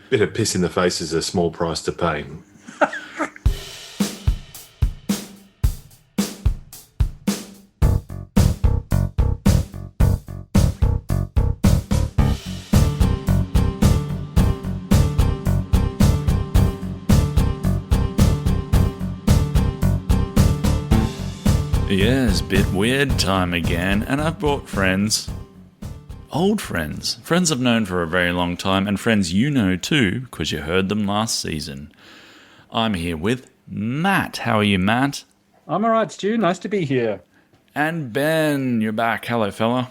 Bit of piss in the face is a small price to pay. Yeah, it's a bit weird time again, and I've brought friends. Old friends. Friends I've known for a very long time, and friends you know too, because you heard them last season. I'm here with Matt. How are you, Matt? I'm alright, Stu. Nice to be here. And Ben, you're back. Hello, fella.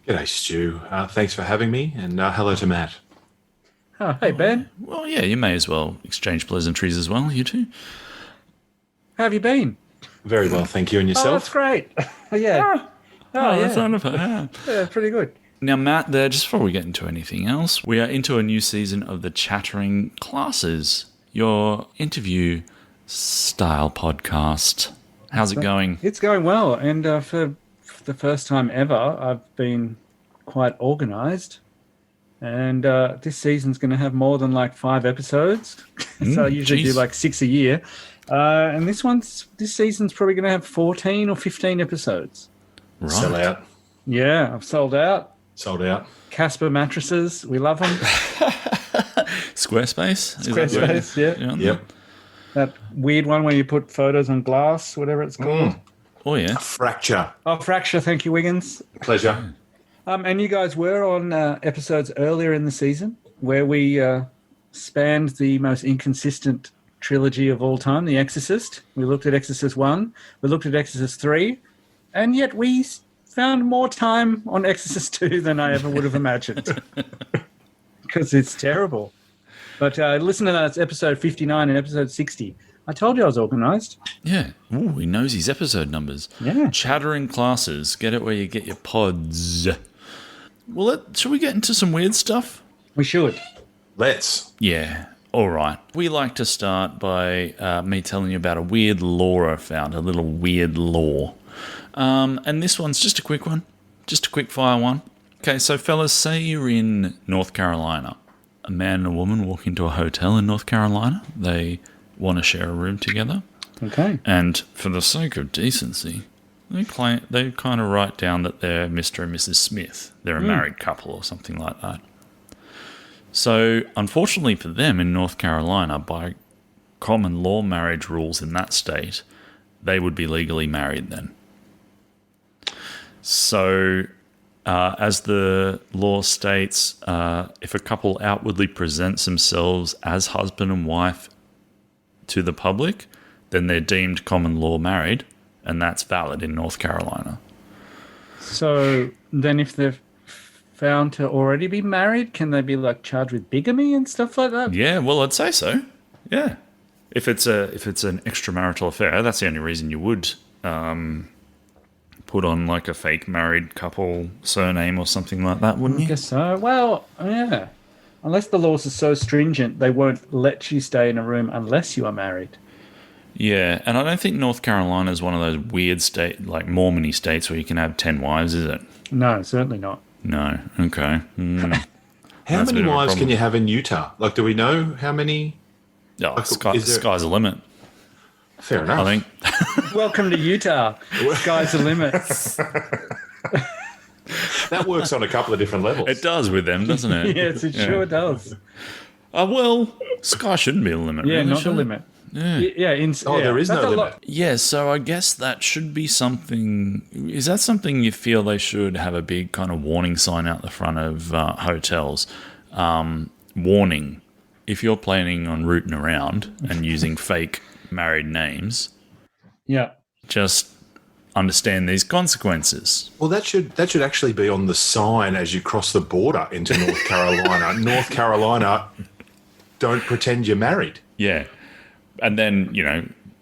G'day, Stu. Thanks for having me, and hello to Matt. Oh, hey, Ben. Well, yeah, you may as well exchange pleasantries as well, you two. How have you been? Very well, thank you. And Oh, yourself? that's great. Yeah. That's yeah. wonderful. Yeah. Yeah, pretty good. Now, Matt, there, just before we get into anything else, we are into a new season of the Chattering Classes, your interview style podcast. How's it going? It's going well, and for the first time ever, I've been quite organised. And this season's going to have more than like 5 episodes. So I usually do like 6 a year. And this season's probably going to have 14 or 15 episodes. Right. Sell out. Yeah, I've sold out. Sold out. Casper mattresses, we love them. Squarespace? Is that right? Squarespace, yeah. Yep. That weird one where you put photos on glass, whatever it's called. Oh, yeah. Fracture. Oh, Fracture, thank you, Wiggins. Pleasure. And you guys were on episodes earlier in the season where we spanned the most inconsistent trilogy of all time, The Exorcist. We looked at Exorcist 1, we looked at Exorcist 3, and yet we found more time on Exorcist 2 than I ever would have imagined. Because it's terrible. But listen to that, it's episode 59 and episode 60. I told you I was organised. Yeah. Ooh, he knows his episode numbers. Yeah. Chattering Classes. Get it where you get your pods. Well, should we get into some weird stuff? We should. Let's. Yeah. All right. We like to start by me telling you about a weird law I found, a little weird law. And this one's just a quick one, just a quick fire one. Okay, so fellas, say you're in North Carolina. A man and a woman walk into a hotel in North Carolina. They want to share a room together. Okay. And for the sake of decency, they kind of write down that they're Mr. and Mrs. Smith. They're a married couple or something like that. So, unfortunately for them in North Carolina, by common law marriage rules in that state, they would be legally married then. So, as the law states, if a couple outwardly presents themselves as husband and wife to the public, then they're deemed common law married, and that's valid in North Carolina. So then if they're found to already be married, can they be like charged with bigamy and stuff like that? Yeah, well, I'd say so. Yeah, if it's an extramarital affair, that's the only reason you would put on like a fake married couple surname or something like that, wouldn't I you? guess so. Well, yeah. Unless the laws are so stringent, they won't let you stay in a room unless you are married. Yeah, and I don't think North Carolina is one of those weird state, like Mormon-y states where you can have 10 wives, is it? No, certainly not. No. Okay. How That's a many bit of a wives problem. can you have in Utah? Like, do we know how many? Oh, Is there- sky's the limit, Fair enough. I think. Welcome to Utah. Sky's the limit. That works on a couple of different levels. It does with them, doesn't it? Yes, it sure does. Well, sky shouldn't be the limit, Yeah, really, not should the it? limit. Yeah. There is That's no a limit. lot- Yeah, so I guess that should be something. Is that something you feel they should have a big kind of warning sign out the front of hotels? Warning: if you're planning on rooting around and using fake married names, Yeah. just understand these consequences. Well, that should actually be on the sign as you cross the border into North Carolina. North Carolina, don't pretend you're married. Yeah, and then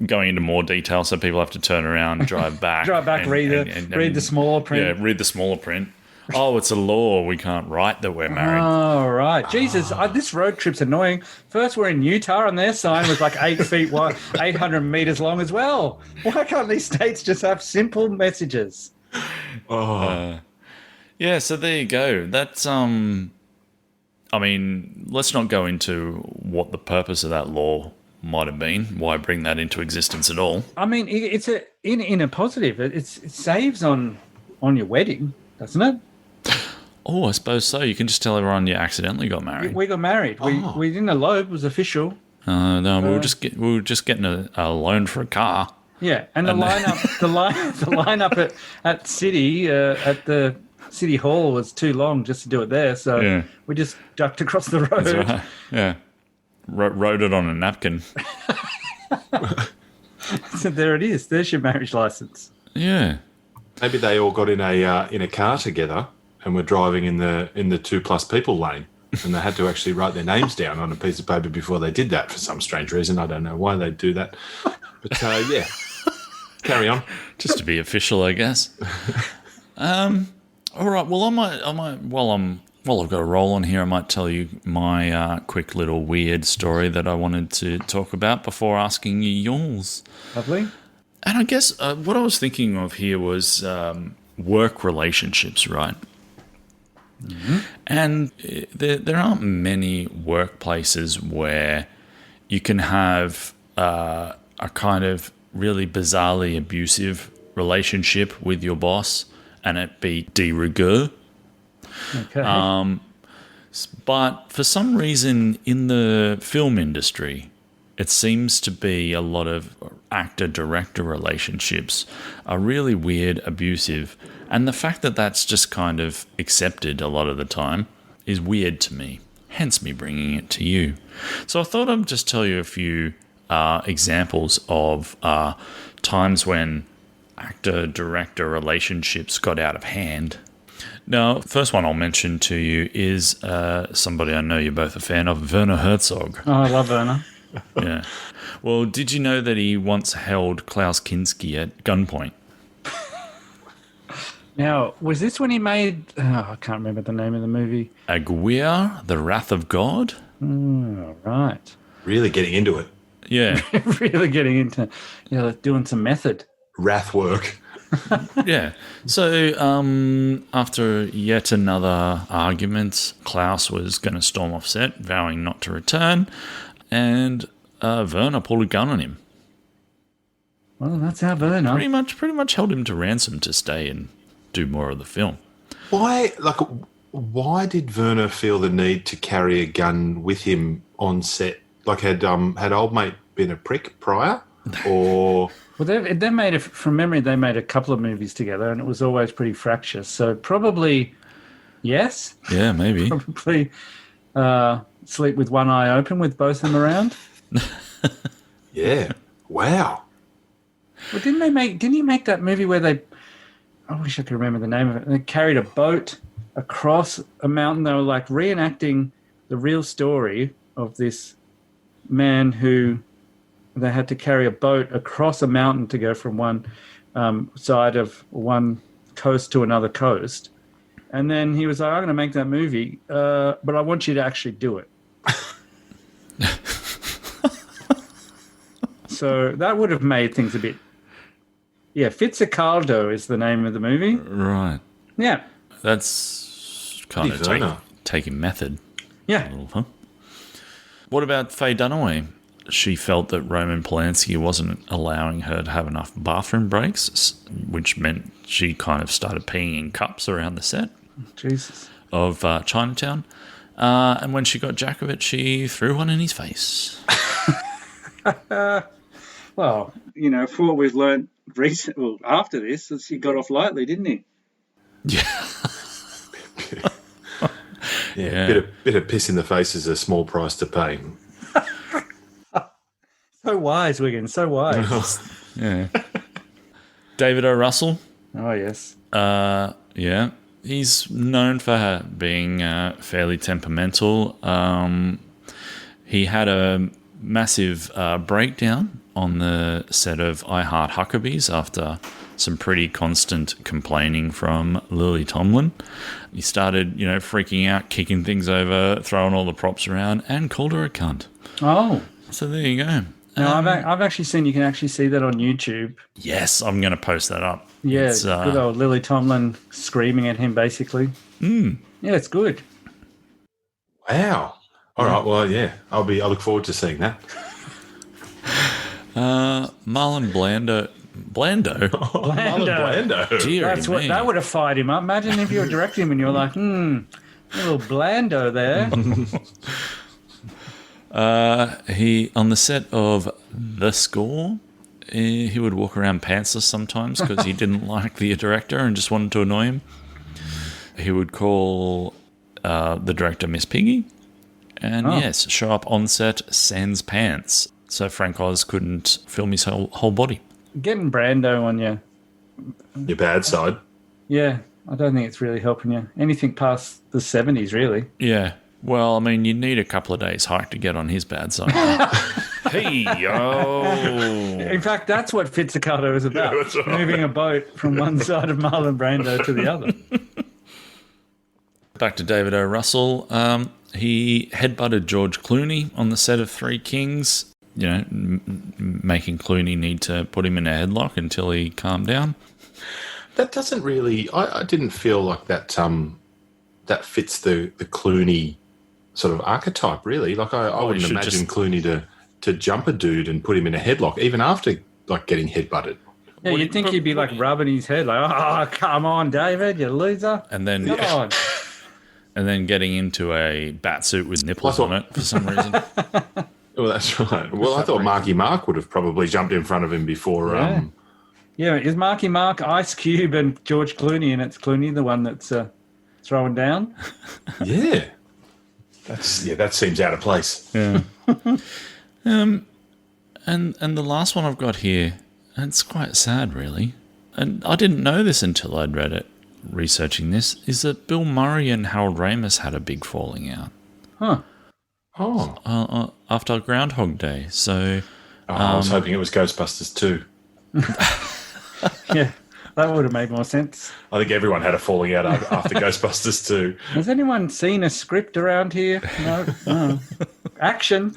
going into more detail, so people have to turn around, drive back, Drive back, and- read and- read the smaller print. Yeah, read the smaller print. Oh, it's a law. We can't write that we're married. Oh, right. Jesus, this road trip's annoying. First, we're in Utah, and their sign was like 8 feet wide, 800 meters long as well. Why can't these states just have simple messages? Yeah, so there you go. That's I mean, let's not go into what the purpose of that law might have been. Why bring that into existence at all? I mean, it's in a positive. It saves on your wedding, doesn't it? Oh, I suppose so. You can just tell everyone you accidentally got married. We got married. We didn't elope. It was official. No, we were just getting a loan for a car. Yeah, and the lineup at City at the City Hall was too long just to do it there. So we just ducked across the road. That's right. Yeah, wrote it on a napkin. So there it is. There's your marriage license. Yeah. Maybe they all got in a car together and were driving in the 2+ people lane, and they had to actually write their names down on a piece of paper before they did that for some strange reason. I don't know why they'd do that, but yeah. Carry on. Just to be official, I guess. All right. Well, I might. While I've got a roll on here, I might tell you my quick little weird story that I wanted to talk about before asking you yours. Lovely. And I guess what I was thinking of here was work relationships, right? Mm-hmm. And there aren't many workplaces where you can have a kind of really bizarrely abusive relationship with your boss and it be de rigueur. Okay. But for some reason in the film industry, it seems to be a lot of actor-director relationships are really weird, abusive, and the fact that that's just kind of accepted a lot of the time is weird to me, hence me bringing it to you. So I thought I'd just tell you a few examples of times when actor-director relationships got out of hand. Now, first one I'll mention to you is somebody I know you're both a fan of, Werner Herzog. Oh, I love Werner. Yeah. Well, did you know that he once held Klaus Kinski at gunpoint? Now, was this when he made... I can't remember the name of the movie. Aguirre, The Wrath of God? Right. Really getting into it. Yeah. Really getting into... doing some method. Wrath work. Yeah. So after yet another argument, Klaus was going to storm off set, vowing not to return, and Werner pulled a gun on him. Well, that's how Werner... Pretty much held him to ransom to stay and do more of the film. Why did Werner feel the need to carry a gun with him on set? Like, had old mate been a prick prior, or? Well, they made from memory. They made a couple of movies together, and it was always pretty fractious. So probably, yes. Yeah, maybe. Probably sleep with one eye open with both of them around. Yeah. Wow. Well, didn't he make that movie where they? I wish I could remember the name of it. They carried a boat across a mountain. They were like reenacting the real story of this man who they had to carry a boat across a mountain to go from one side of one coast to another coast. And then he was like, I'm going to make that movie, but I want you to actually do it. So that would have made things a bit... Yeah, Fitzcarraldo is the name of the movie. Right. Yeah. That's kind of taking method. Yeah. Huh? What about Faye Dunaway? She felt that Roman Polanski wasn't allowing her to have enough bathroom breaks, which meant she kind of started peeing in cups around the set. Jesus. Of Chinatown. And when she got Djakovic, she threw one in his face. Well, for what we've learned after this, he got off lightly, didn't he? Yeah. Yeah. Bit of piss in the face is a small price to pay. So wise, Wiggin, so wise. Yeah. David O. Russell. Oh, yes. Yeah. He's known for being fairly temperamental. He had a massive breakdown on the set of I Heart Huckabees after some pretty constant complaining from Lily Tomlin. He started, freaking out, kicking things over, throwing all the props around, and called her a cunt. Oh. So there you go. Now, I've actually seen, you can actually see that on YouTube. Yes, I'm going to post that up. Yeah, it's good old Lily Tomlin screaming at him, basically. Yeah, it's good. Wow. All right. Well, yeah. I look forward to seeing that. Marlon Blando. Blando? Marlon Blando. Dear me. That would have fired him up. Imagine if you were directing him and you were like, little Blando there. He, on the set of The Score, he would walk around pantsless sometimes because he didn't like the director and just wanted to annoy him. He would call the director Miss Piggy and, yes, show up on set sans pants so Frank Oz couldn't film his whole body. Getting Brando on you. Your bad side. Yeah, I don't think it's really helping you. Anything past the 70s, really. Yeah. Well, I mean, you need a couple of days hike to get on his bad side. Hey, yo. In fact, that's what Pizzicato is about. Yeah, that's right. Moving a boat from one side of Marlon Brando to the other. Back to David O. Russell. He headbutted George Clooney on the set of Three Kings, making Clooney need to put him in a headlock until he calmed down. That doesn't really... I didn't feel like that that fits the Clooney sort of archetype, really. Like, I wouldn't imagine Clooney to jump a dude and put him in a headlock, even after, like, getting headbutted. Yeah, you'd think he'd be, like, rubbing his head, like, oh, come on, David, you loser. And then... Come on. And then getting into a batsuit with nipples on it for some reason. Well, that's right. Well, I thought Marky Mark would have probably jumped in front of him before... Yeah, is Marky Mark, Ice Cube, and George Clooney, and it's Clooney the one that's throwing down? Yeah. That seems out of place. Yeah. And the last one I've got here, and it's quite sad, really, and I didn't know this until I'd read it, researching this, is that Bill Murray and Harold Ramis had a big falling out. Huh. Oh. After Groundhog Day. So... I was hoping it was Ghostbusters 2. Yeah, that would have made more sense. I think everyone had a falling out after Ghostbusters 2. Has anyone seen a script around here? No. Action.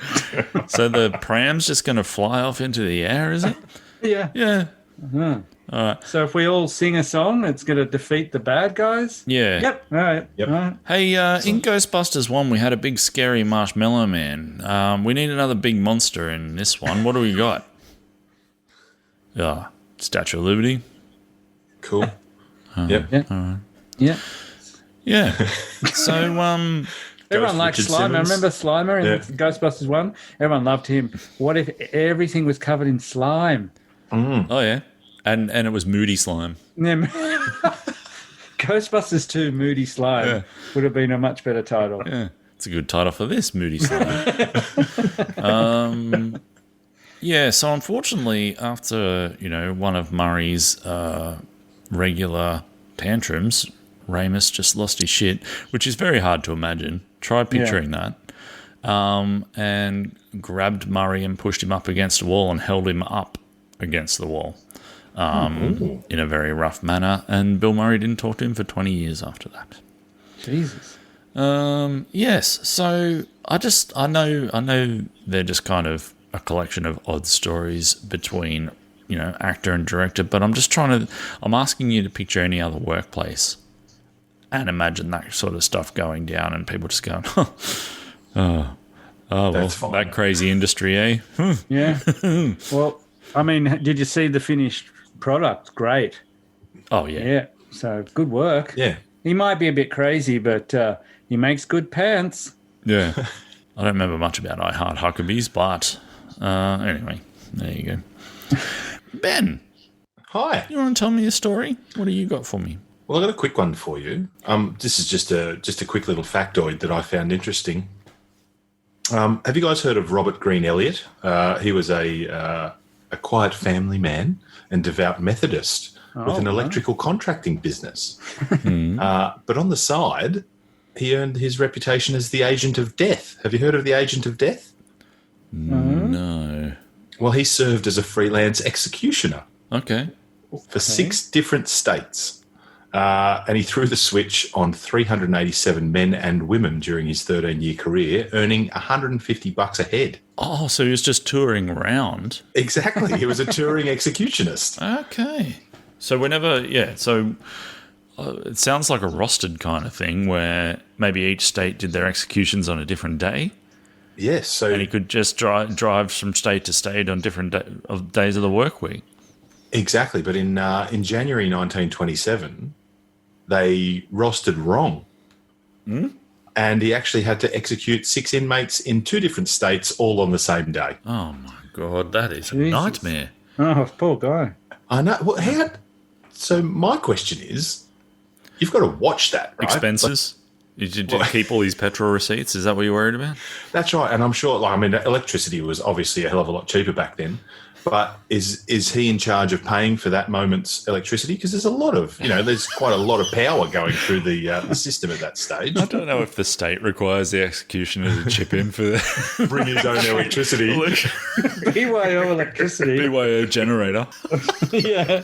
So the pram's just going to fly off into the air, is it? Yeah. Yeah. Uh-huh. All right. So if we all sing a song, it's going to defeat the bad guys? Yeah. Yep. All right. Yep. All right. Hey, in Ghostbusters 1, we had a big scary marshmallow man. We need another big monster in this one. What do we got? Statue of Liberty. Cool. Yep. Yeah. All right. Yeah. Yeah. So, Everyone liked Richard Slimer. Simmons. Remember Slimer in Ghostbusters 1? Everyone loved him. What if everything was covered in slime? oh yeah, and it was Moody Slime. Yeah. Ghostbusters 2 Moody Slime would have been a much better title. Yeah, it's a good title for this, Moody Slime. Yeah, so unfortunately, after, one of Murray's regular tantrums, Ramis just lost his shit, which is very hard to imagine. Try picturing that. And grabbed Murray and pushed him up against a wall and held him up against the wall in a very rough manner. And Bill Murray didn't talk to him for 20 years after that. Jesus. Yes, so I know they're just kind of a collection of odd stories between, actor and director, but I'm asking you to picture any other workplace and imagine that sort of stuff going down and people just going, well, that crazy industry, eh? Yeah. Well, I mean, did you see the finished product? Great. Oh, yeah. Yeah. So good work. Yeah. He might be a bit crazy, but he makes good pants. Yeah. I don't remember much about I Heart Huckabees, but anyway, there you go. Ben. Hi. You want to tell me a story? What do you got for me? Well, I've got a quick one for you. This is just a quick little factoid that I found interesting. Have you guys heard of Robert Green Elliott? He was a quiet family man and devout Methodist with an electrical contracting business. But on the side, he earned his reputation as the Agent of Death. Have you heard of the Agent of Death? No. Well, he served as a freelance executioner Okay. for 6 different states. And he threw the switch on 387 men and women during his 13-year career, earning $150 a head. Oh, so he was just touring around. Exactly. He was a touring executionist. Okay. So whenever, so It sounds like a rostered kind of thing where maybe each state did their executions on a different day, Yes, so and he could just drive from state to state on different days of the work week. exactly. But in January 1927, they rostered wrong. And he actually had to execute 6 inmates in 2 different states all on the same day. Oh my God, that is a Jesus. nightmare. Oh, poor guy. I know. Well, so my question is, you've got to watch that, right? Expenses? Did you keep all these petrol receipts? Is that what you're worried about? That's right. And I'm sure, electricity was obviously a hell of a lot cheaper back then. But is he in charge of paying for that moment's electricity? Because there's a lot of, there's quite a lot of power going through the system at that stage. I don't know if the state requires the executioner to chip in for the Bring his own electricity. BYO electricity. BYO generator. Yeah.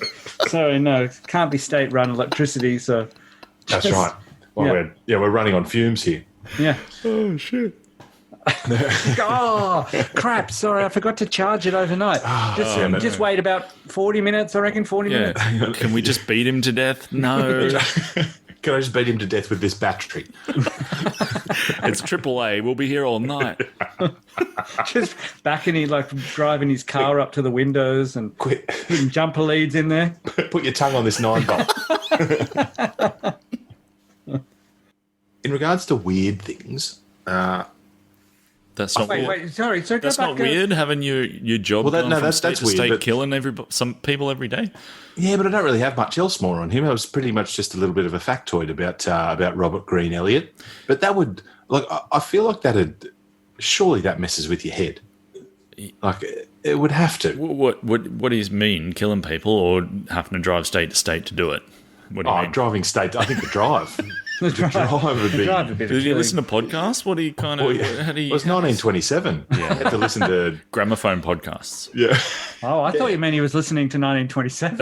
Sorry, no, it can't be state-run electricity. So That's right. Well, Yeah. we're running on fumes here. yeah. Oh, shit. Oh, crap. Sorry, I forgot to charge it overnight. Just wait about 40 minutes, I reckon, 40 minutes. Yeah. Can we just beat him to death? No. Can I just beat him to death with this battery? It's AAA. We'll be here all night. Just driving his car up to the windows and Quit. putting jumper leads in there. Put your tongue on this 9-volt. In regards to weird things, That's not weird. Wait, sorry. So That's go not back. weird, having your job Well, going from that's state to weird, state, but- killing some people every day. yeah, but I don't really have much else more on him. I was pretty much just a little bit of a factoid about Robert Green Elliott. But that would, I feel like surely that messes with your head. Like, it would have to. What do you mean, killing people or having to drive state to state to do it? What do you mean? Driving state, I think the drive. The drive would be... drive a bit of Did you killing. listen to podcasts? What do you kind of... Well, yeah. How do you... It was 1927. Yeah. I had to listen to... Gramophone podcasts. Yeah. Oh, I thought you meant he was listening to 1927.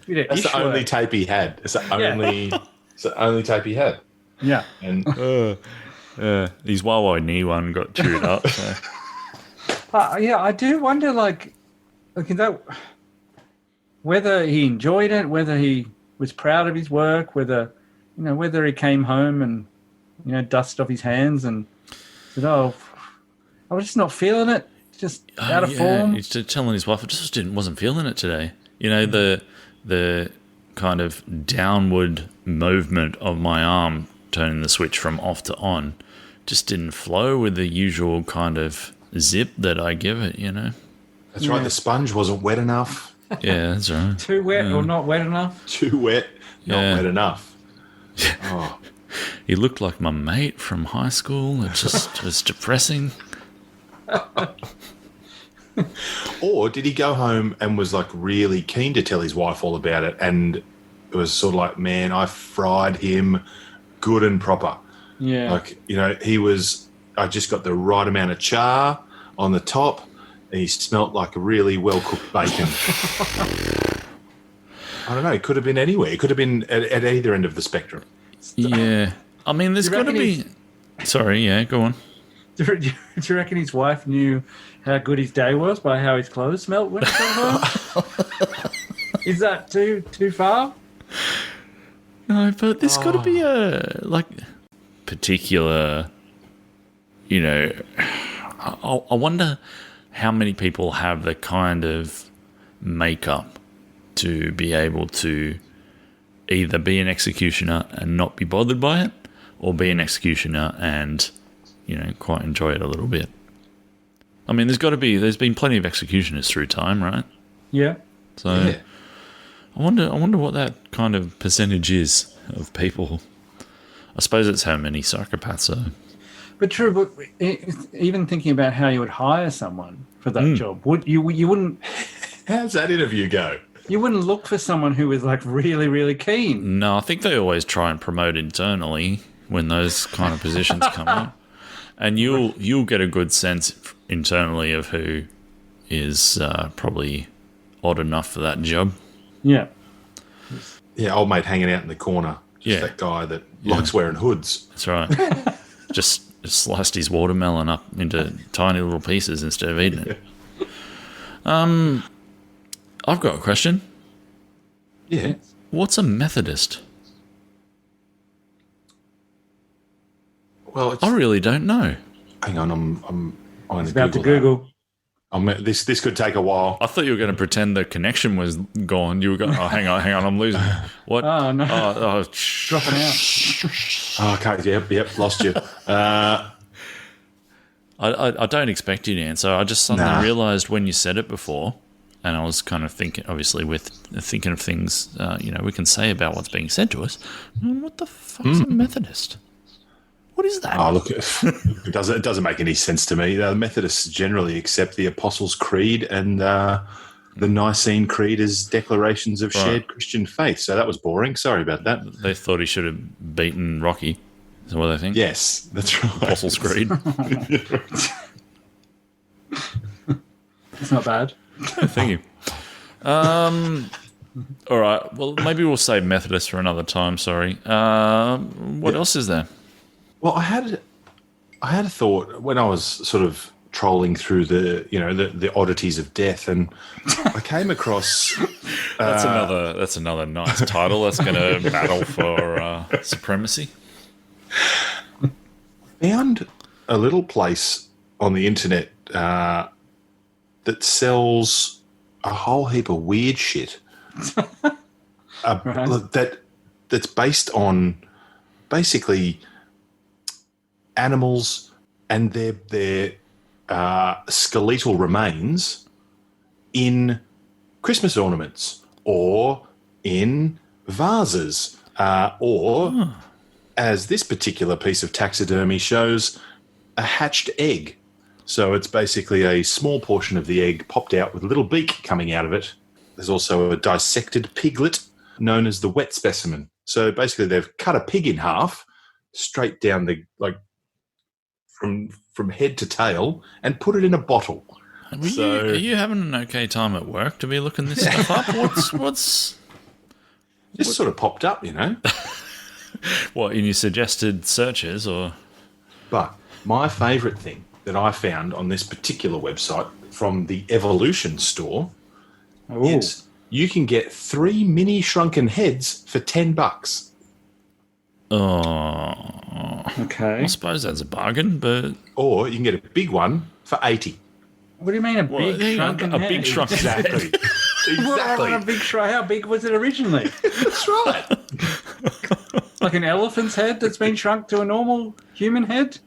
That's the only tape he had. It's the only tape he had. Yeah. And His Huawei knee one got chewed up. So. Yeah, I do wonder, whether he enjoyed it, whether he was proud of his work, whether he came home and, dusted off his hands and said, "Oh, I was just not feeling it, just out of form." He's just telling his wife, I just wasn't feeling it today. The kind of downward movement of my arm turning the switch from off to on just didn't flow with the usual kind of zip that I give it, that's right. The sponge wasn't wet enough. Yeah, that's right. Too wet or not wet enough? Too wet, not wet enough. Oh. He looked like my mate from high school. It just was depressing. Or did he go home and was really keen to tell his wife all about it, and it was sort of like, man, I fried him good and proper. Yeah. I just got the right amount of char on the top, and he smelt like a really well-cooked bacon. I don't know. It could have been anywhere. It could have been at either end of the spectrum. Yeah. I mean, there's Do you got to reckon be... Sorry, yeah, go on. Do you reckon his wife knew how good his day was by how his clothes smelled when he got home? Is that too far? No, but there's got to be a particular, I wonder how many people have the kind of makeup to be able to either be an executioner and not be bothered by it, or be an executioner and, quite enjoy it a little bit. I mean, there's been plenty of executioners through time, right? Yeah. So Yeah. I wonder what that kind of percentage is of people. I suppose it's how many psychopaths are. But true, but even thinking about how you would hire someone for that job, you wouldn't How's that interview go? look for someone who was really, really keen. No, I think they always try and promote internally when those kind of positions come up. And you'll get a good sense internally of who is probably odd enough for that job. Yeah. Yeah, old mate hanging out in the corner. Just Yeah. that guy that likes wearing hoods. That's right. Just sliced his watermelon up into tiny little pieces instead of eating it. I've got a question. Yeah. What's a Methodist? Well, it's, I really don't know. hang on, I'm It's about to Google. This could take a while. I thought you were going to pretend the connection was gone. You were going, oh, hang on, I'm losing it. What? Oh, no. Dropping out. Okay, yep, lost you. I don't expect you to answer. I just suddenly realised when you said it before, and I was kind of thinking, obviously, thinking of things, we can say about what's being said to us. What the fuck's a Methodist? What is that? Oh, look, it doesn't make any sense to me. The Methodists generally accept the Apostles' Creed and the Nicene Creed as declarations of shared Christian faith. So that was boring. Sorry about that. They thought he should have beaten Rocky. Is that what they think? Yes, that's right. Apostles' Creed. It's not bad. Thank you. All right. Well, maybe we'll save Methodist for another time. Sorry. What else is there? Well, I had a thought when I was sort of trolling through the oddities of death, and I came across. That's another nice title. That's going to battle for supremacy. Found a little place on the internet that sells a whole heap of weird shit. That's based on basically animals and their skeletal remains in Christmas ornaments or in vases or, as this particular piece of taxidermy shows, a hatched egg. So it's basically a small portion of the egg popped out with a little beak coming out of it. There's also a dissected piglet known as the wet specimen. So basically they've cut a pig in half straight down from head to tail and put it in a bottle. Are you having an okay time at work to be looking this stuff up? What's just sort of popped up, What, in your suggested searches or? But my favourite thing that I found on this particular website from the Evolution store is you can get 3 mini shrunken heads for $10. Oh, okay. I suppose that's a bargain, but or you can get a big one for $80. What do you mean a big shrunken head? A big shrunken head. Exactly. How big was it originally? That's right. Like an elephant's head that's been shrunk to a normal human head?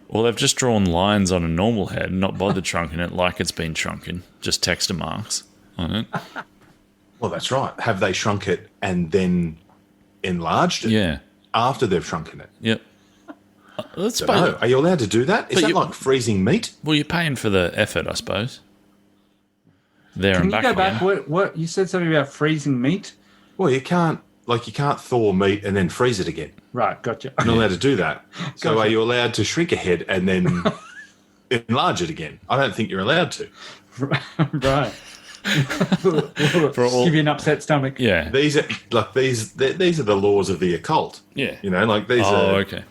Well, they've just drawn lines on a normal head, not bothered shrunken it like it's been shrunken. Just texture marks on it. Well, that's right. Have they shrunk it and then enlarged it? Yeah. After they've shrunken it? Yep. Let's Are you allowed to do that? Is that like freezing meat? Well, you're paying for the effort, I suppose. There Can and you back go again. back? What you said something about freezing meat? Well, you can't thaw meat and then freeze it again. Right, gotcha. You're not allowed to do that. So Gotcha. are you allowed to shrink a head and then enlarge it again? I don't think you're allowed to. Right. Give you an upset stomach. Yeah. These are the laws of the occult. Yeah. These are. Okay.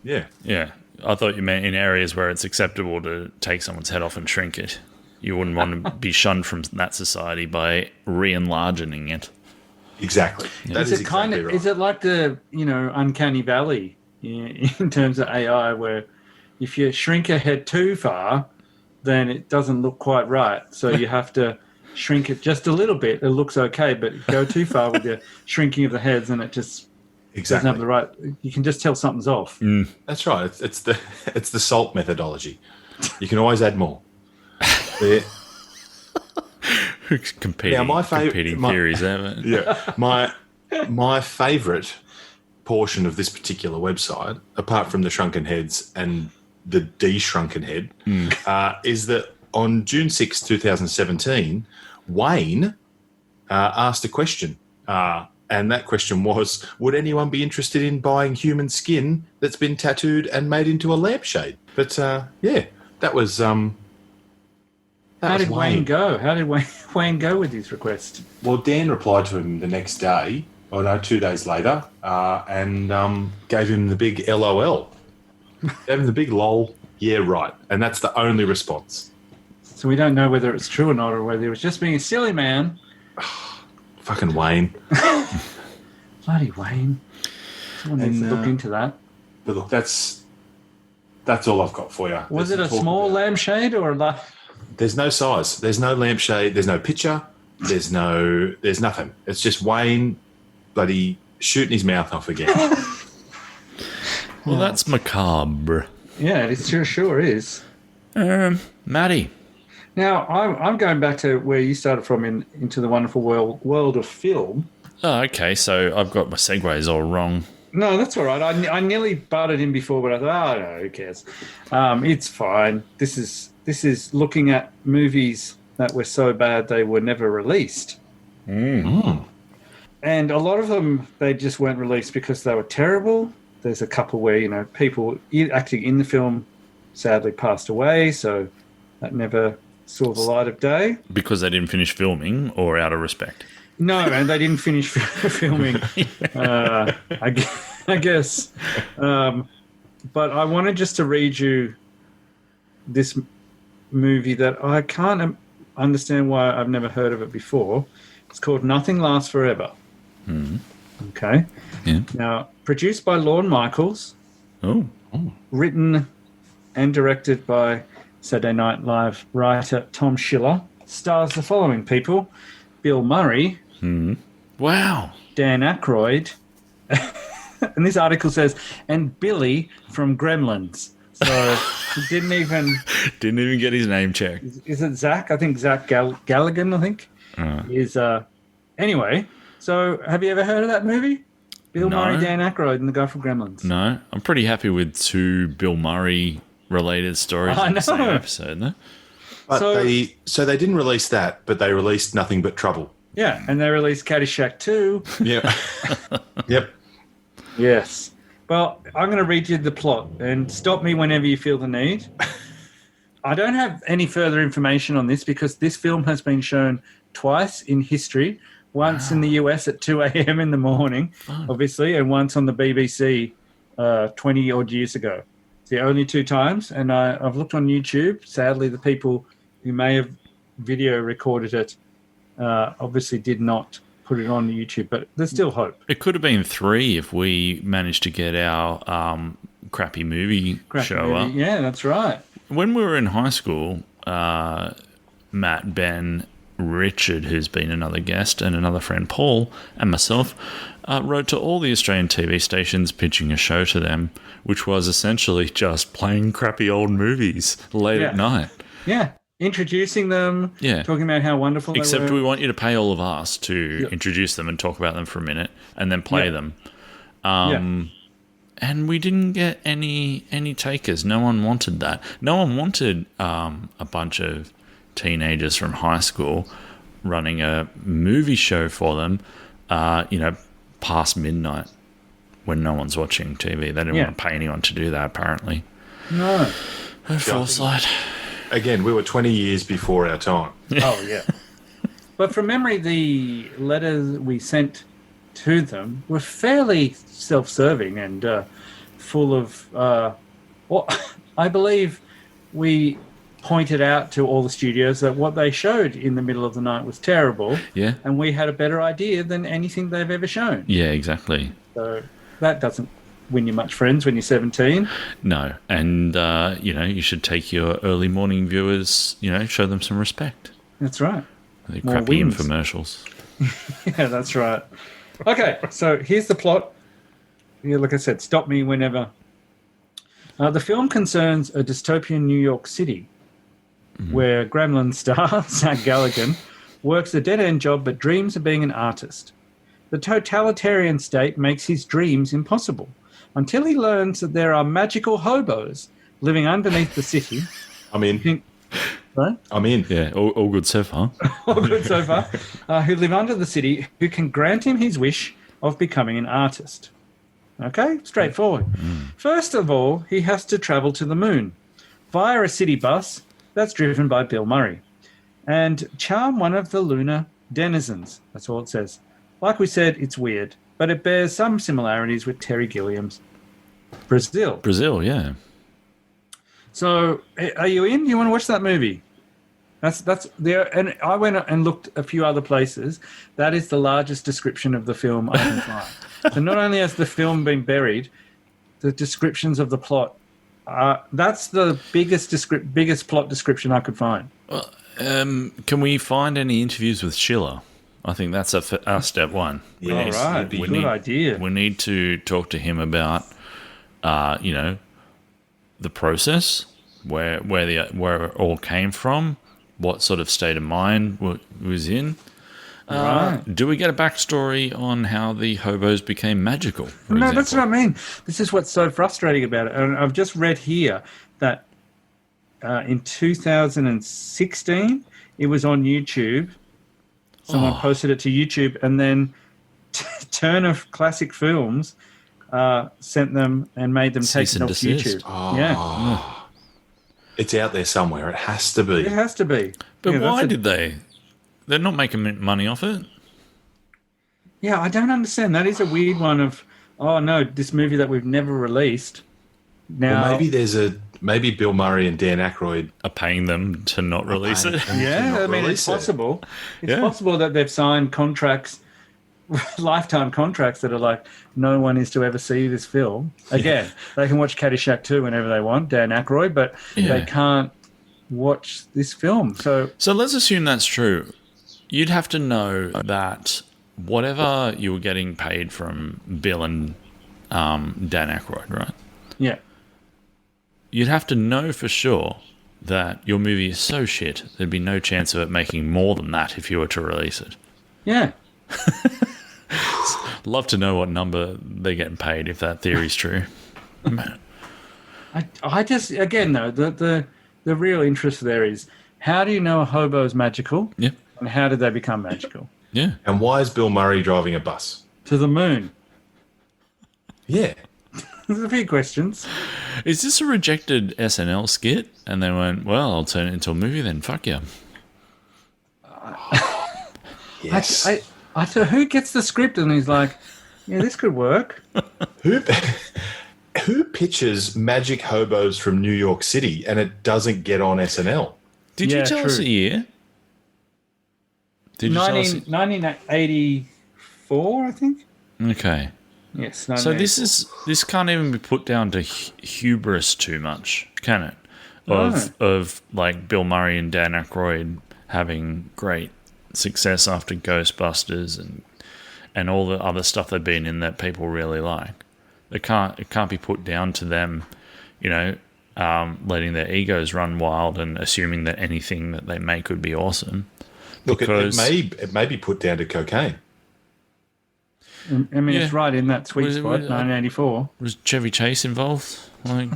Yeah. Yeah. I thought you meant in areas where it's acceptable to take someone's head off and shrink it. You wouldn't want to be shunned from that society by re-enlarging it. Exactly. Yeah. That Is is it exactly right. Is it like the uncanny valley in terms of AI, where if you shrink a head too far, then it doesn't look quite right. So you have to shrink it just a little bit. It looks okay, but go too far with the shrinking of the heads, and it just doesn't have the right. You can just tell something's off. That's right. It's the SALT methodology. You can always add more. Competing theories there. Yeah. My favourite portion of this particular website, apart from the shrunken heads and the de-shrunken head, is that on June 6, 2017, Wayne asked a question. And that question was, would anyone be interested in buying human skin that's been tattooed and made into a lampshade? But, that was... How did Wayne go? How did Wayne go with his request? Well, Dan replied to him the next day, 2 days later, and gave him the big LOL. Gave him the big lol, yeah, right. And that's the only response. So we don't know whether it's true or not, or whether he was just being a silly man. Fucking Wayne. Bloody Wayne. Someone needs to look into that. But look, that's all I've got for you. Was it a small lampshade or a There's no size. There's no lampshade. There's no picture. There's nothing. It's just Wayne bloody shooting his mouth off again. Well, that's macabre. Yeah, it sure is. Maddie. Now, I'm going back to where you started from into the wonderful world of film. Oh, okay. So I've got my segues all wrong. No, that's all right. I nearly butted in before, but I thought, no, who cares? It's fine. This is looking at movies that were so bad they were never released. And a lot of them, they just weren't released because they were terrible. There's a couple where, people acting in the film sadly passed away, so that never saw the light of day. Because they didn't finish filming or out of respect? No, and they didn't finish filming, I guess. But I wanted just to read you this movie that I can't understand why I've never heard of it before. It's called Nothing Lasts Forever. Okay. Yeah. Now, produced by Lorne Michaels. Oh. Written and directed by Saturday Night Live writer Tom Schiller. Stars the following people: Bill Murray. Wow. Dan Aykroyd. And this article says, and Billy from Gremlins. So he didn't even get his name checked. Is it Zach? I think Zach Galligan, I think. Is anyway, so have you ever heard of that movie? Bill Murray, Dan Aykroyd, and the guy from Gremlins. No. I'm pretty happy with 2 Bill Murray related stories in the same episode, no? But so they didn't release that, but they released Nothing But Trouble. Yeah, and they released Caddyshack 2. Yeah. Yep. Yes. Well, I'm going to read you the plot, and stop me whenever you feel the need. I don't have any further information on this because this film has been shown twice in history, once in the US at 2 a.m. in the morning, obviously, and once on the BBC 20-odd years ago. It's the only 2 times, and I've looked on YouTube. Sadly, the people who may have video recorded it obviously did not put it on YouTube, but there's still hope. It could have been 3 if we managed to get our crappy movie show up. Yeah, that's right. When we were in high school, Matt, Ben, Richard, who's been another guest, and another friend, Paul, and myself, wrote to all the Australian TV stations pitching a show to them, which was essentially just playing crappy old movies late at night. Yeah. Introducing them, talking about how wonderful Except they were. we want you to pay all of us to introduce them and talk about them for a minute and then play them. And we didn't get any takers. No one wanted that. No one wanted a bunch of teenagers from high school running a movie show for them, past midnight when no one's watching TV. They didn't want to pay anyone to do that, apparently. No. Foresight. Again, we were 20 years before our time. Oh, yeah. But from memory, the letters we sent to them were fairly self-serving and full of... I believe we pointed out to all the studios that what they showed in the middle of the night was terrible. Yeah. And we had a better idea than anything they've ever shown. Yeah, exactly. So that doesn't win you much friends when you're 17. No. And, you should take your early morning viewers, show them some respect. That's right. The crappy infomercials. Yeah, that's right. Okay, so here's the plot. Yeah, like I said, stop me whenever. The film concerns a dystopian New York City where Gremlin star Zach Galligan works a dead-end job but dreams of being an artist. The totalitarian state makes his dreams impossible until he learns that there are magical hobos living underneath the city. I'm in. Right? I'm in. Yeah, all good so far. All good so far. Who live under the city, who can grant him his wish of becoming an artist. Okay, straightforward. First of all, he has to travel to the moon via a city bus that's driven by Bill Murray and charm one of the lunar denizens. That's all it says. Like we said, it's weird, but it bears some similarities with Terry Gilliam's Brazil. Brazil, yeah. So, are you in? You want to watch that movie? That's there. And I went and looked a few other places. That is the largest description of the film I can find. So not only has the film been buried, the descriptions of the plot. That's the biggest plot description I could find. Can we find any interviews with Schiller? I think that's our step one. Yes, All right, good idea. We need to talk to him about, the process, where it all came from, what sort of state of mind was in. Right. Do we get a backstory on how the hobos became magical? No, that's what I mean. This is what's so frustrating about it. And I've just read here that in 2016, it was on YouTube. Someone posted it to YouTube, and then Turner Classic Films sent them and made them take Cease it and off desist. YouTube. Yeah, It's out there somewhere. It has to be. it has to be. But Yeah, why did they? They're not making money off it. Yeah, I don't understand. That is a weird one of, oh no, this movie that we've never released. Now, Well, maybe Bill Murray and Dan Aykroyd. Are paying them to not release it. yeah, I mean, it's possible. It's possible that they've signed contracts, lifetime contracts that are like, no one is to ever see this film. Again, they can watch Caddyshack 2 whenever they want, Dan Aykroyd, but they can't watch this film. So let's assume that's true. You'd have to know that whatever you were getting paid from Bill and Dan Aykroyd, right? yeah. You'd have to know for sure that your movie is so shit, there'd be no chance of it making more than that if you were to release it. Yeah. Love to know what number they're getting paid if that theory's true. I just, again, though, the real interest there is, how do you know a hobo is magical? Yeah. And how did they become magical? Yeah. And why is Bill Murray driving a bus? To the moon. Yeah. There's a few questions. Is this a rejected SNL skit? And they went, well, I'll turn it into a movie then. Fuck yeah. Yes. I thought, who gets the script and he's like, yeah, this could work. Who pitches magic hobos from New York City and it doesn't get on SNL? Did you tell us a year? Did you tell us? 1984, I think. Okay. Yes. So this can't even be put down to hubris too much, can it? Of like Bill Murray and Dan Aykroyd having great success after Ghostbusters and all the other stuff they've been in that people really like. It can't be put down to them, letting their egos run wild and assuming that anything that they make would be awesome. Look, it may be put down to cocaine. I mean, it's right in that sweet spot, 1984. Was Chevy Chase involved? Like,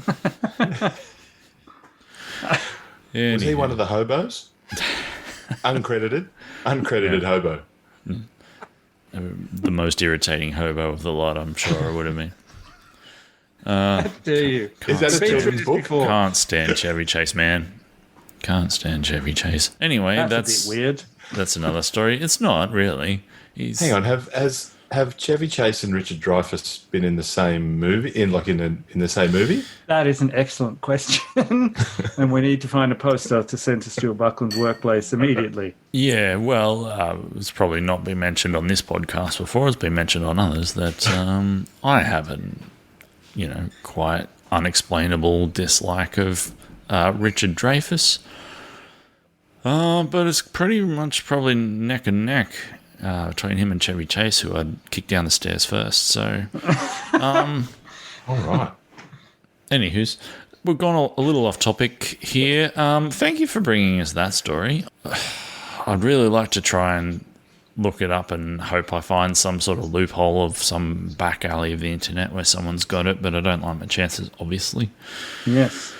Was he one of the hobos? Uncredited hobo. The most irritating hobo of the lot, I'm sure it would have been. How dare you? Is that a children's book? Can't stand Chevy Chase, man. Can't stand Chevy Chase. Anyway, That's a bit weird. That's another story. It's not really. Hang on, have Chevy Chase and Richard Dreyfuss been in the same movie? In the same movie? That is an excellent question, and we need to find a poster to send to Stuart Buckland's workplace immediately. Yeah, well, it's probably not been mentioned on this podcast before. It's been mentioned on others that I have an, quite unexplainable dislike of Richard Dreyfuss. But it's pretty much probably neck and neck between him and Chevy Chase, who I'd kick down the stairs first. So, All right. anywho's, we've gone a little off topic here. Thank you for bringing us that story. I'd really like to try and look it up and hope I find some sort of loophole of some back alley of the internet where someone's got it, but I don't like my chances, obviously. Yes.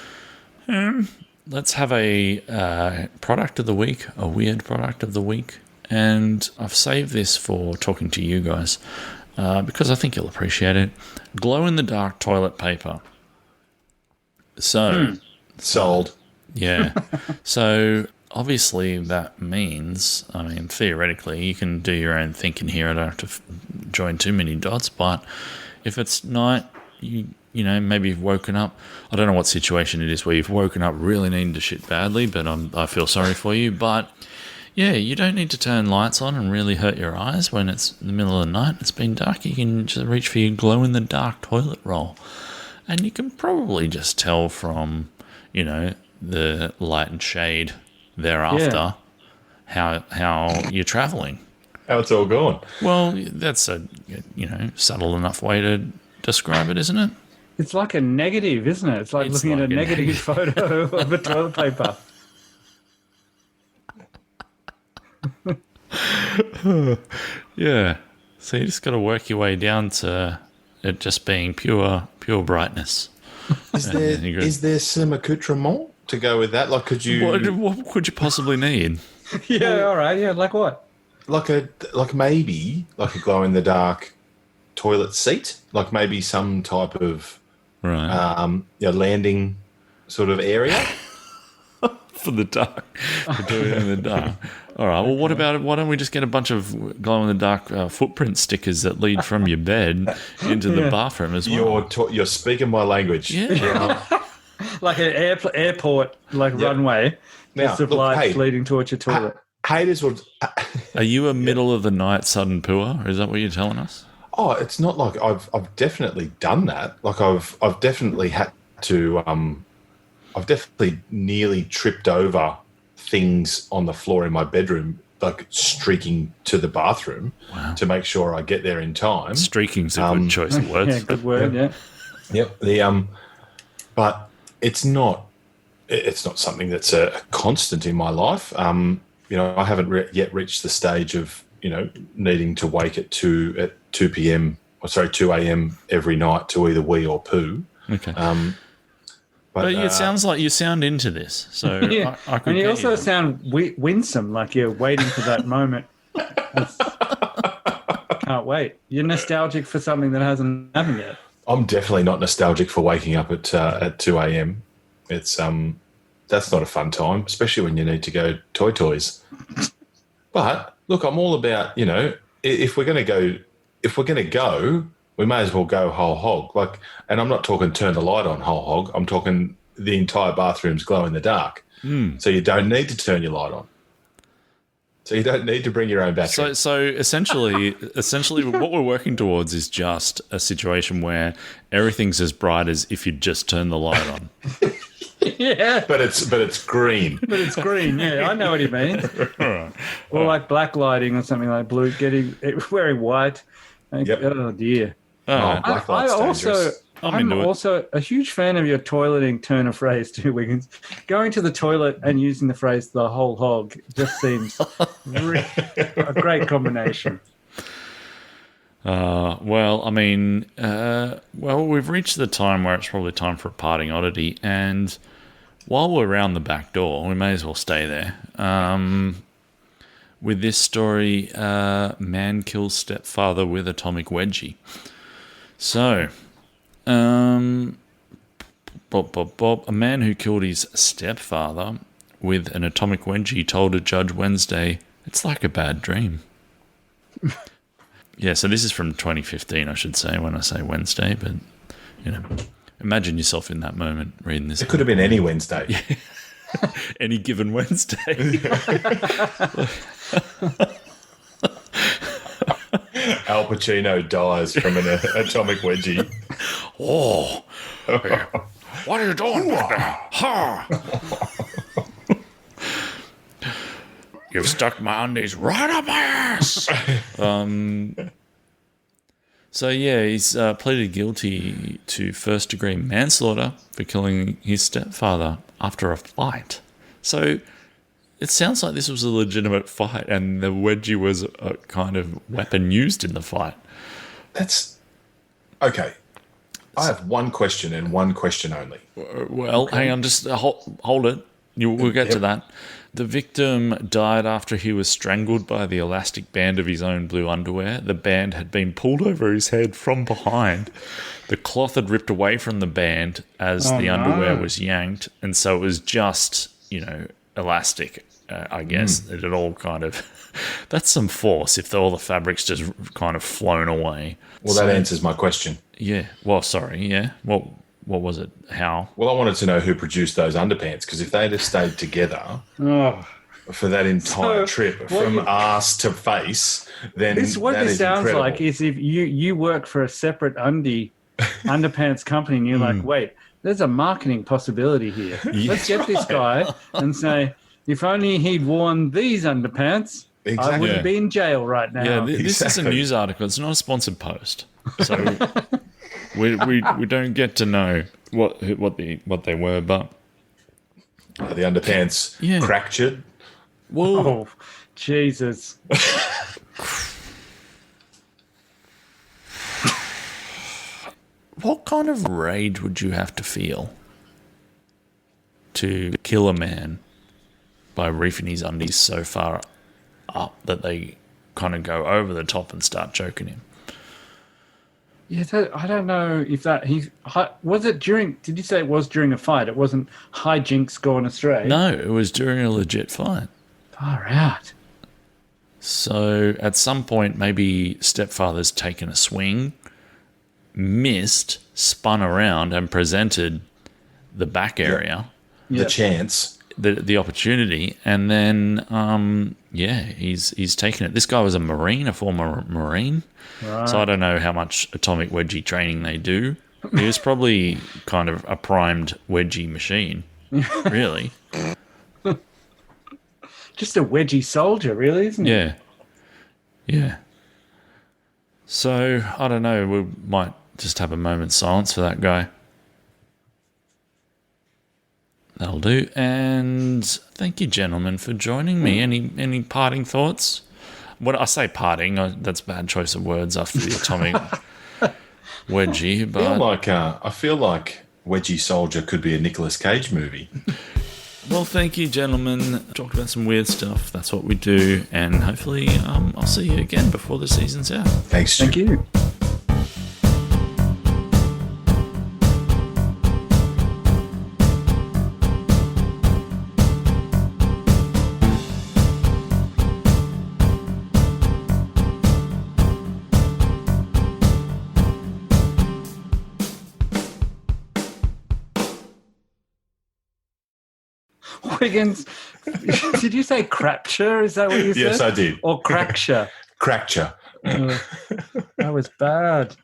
Let's have a product of the week, a weird product of the week. And I've saved this for talking to you guys because I think you'll appreciate it. Glow-in-the-dark toilet paper. So... Sold. Yeah. So obviously that means, theoretically, you can do your own thinking here. I don't have to join too many dots, but if it's night, you maybe you've woken up. I don't know what situation it is where you've woken up really needing to shit badly, but I feel sorry for you. But yeah, you don't need to turn lights on and really hurt your eyes when it's in the middle of the night. It's been dark. You can just reach for your glow-in-the-dark toilet roll. And you can probably just tell from, the light and shade thereafter how you're travelling. How it's all going. Well, that's a subtle enough way to describe it, isn't it? It's like a negative, isn't it? It's like looking at a negative photo of a toilet paper. Yeah. So you just got to work your way down to it just being pure brightness. Is there some accoutrement to go with that? Like, could you? What could you possibly need? Yeah, all right. Yeah, like what? Maybe a glow in the dark toilet seat. Like maybe some type of landing sort of area for the dark. For doing it in the dark. All right. Well, what about it? Why don't we just get a bunch of glow in the dark footprint stickers that lead from your bed into the bathroom as well? You're speaking my language. Yeah. Like an airport, runway. Now, just of lights leading towards your toilet. Haters will. Are you a middle of the night sudden pooer? Is that what you're telling us? Oh, it's not like I've definitely done that. Like I've definitely had to. I've definitely nearly tripped over things on the floor in my bedroom, like streaking to the bathroom to make sure I get there in time. Streaking's a good choice of words. Yeah, good word. Yeah. Yep. But it's not something that's a constant in my life. I haven't yet reached the stage of needing to wake at 2 p.m. 2 a.m. every night to either wee or poo. Okay. But it sounds like you sound into this, so yeah. I could. And you also sound winsome, like you're waiting for that moment. Can't wait. You're nostalgic for something that hasn't happened yet. I'm definitely not nostalgic for waking up at 2 a.m. It's that's not a fun time, especially when you need to go toys. But look, I'm all about if we're going to go, we may as well go whole hog. And I'm not talking turn the light on whole hog. I'm talking the entire bathroom's glow in the dark. So you don't need to turn your light on. So you don't need to bring your own battery. So essentially, what we're working towards is just a situation where everything's as bright as if you just turn the light on. Yeah, but it's green. But it's green. Yeah, I know what he means. Right. Or like black lighting or something like blue. Wearing white. Yep. Oh dear. Black light's dangerous. I'm also a huge fan of your toileting turn of phrase too, Wiggins. Going to the toilet and using the phrase "the whole hog" just seems a great combination. We've reached the time where it's probably time for a parting oddity, and while we're around the back door, we may as well stay there. With this story, man kills stepfather with atomic wedgie. So, a man who killed his stepfather with an atomic wedgie told a judge Wednesday, "It's like a bad dream." Yeah, so this is from 2015, I should say, when I say Wednesday, but, imagine yourself in that moment reading this. It could have been any Wednesday. Yeah. Any given Wednesday. Al Pacino dies from an atomic wedgie. Oh, what are you doing back there? Ha! You've stuck my undies right up my ass. So yeah, he's pleaded guilty to first-degree manslaughter for killing his stepfather after a fight. So it sounds like this was a legitimate fight, and the wedgie was a kind of weapon used in the fight. That's okay. I have one question and one question only. Well, hang on, just hold it. We'll get to that. The victim died after he was strangled by the elastic band of his own blue underwear. The band had been pulled over his head from behind. The cloth had ripped away from the band as the underwear was yanked, and so it was just, elastic, I guess. It had all kind of... That's some force if all the fabric's just kind of flown away. Well, that answers my question. Yeah. Well, sorry. Yeah. What was it? How? Well, I wanted to know who produced those underpants, because if they'd have stayed together Oh, for that entire trip from ass to face, then this that this is sounds incredible. like is if you work for a separate underpants company and you're like, wait, there's a marketing possibility here. Let's get this guy and say, if only he'd worn these underpants, I Exactly. wouldn't be in jail right now. Yeah. This is a Exactly. news article. It's not a sponsored post, so we don't get to know what they were, but Are the underpants Yeah. fractured? well, Oh, Jesus. what kind of rage would you have to feel to kill a man by reefing his undies so far up that they kind of go over the top and start choking him? Yeah, I don't know if was it during. Did you say it was during a fight? It wasn't hijinks gone astray. No, it was during a legit fight. Far out. So at some point, maybe stepfather's taken a swing, missed, spun around, and presented the back area, Yeah. The chance. the opportunity, and then he's taken it. This guy was a former Marine. Right. So I don't know how much atomic wedgie training they do. He was probably kind of a primed wedgie machine, really. Just a wedgie soldier, really, isn't it? Yeah. Yeah. So, I don't know. We might just have a moment's silence for that guy. That'll do. And thank you, gentlemen, for joining me. Any parting thoughts? When I say parting, that's a bad choice of words after the atomic wedgie. But I feel like Wedgie Soldier could be a Nicolas Cage movie. well, thank you, gentlemen. Talked about some weird stuff. That's what we do, and hopefully, I'll see you again before the season's out. Thanks, Stu. Thank you. Wiggins, did you say crapture? Is that what you said? Yes, I did. Or crackture? Crackture. That was bad.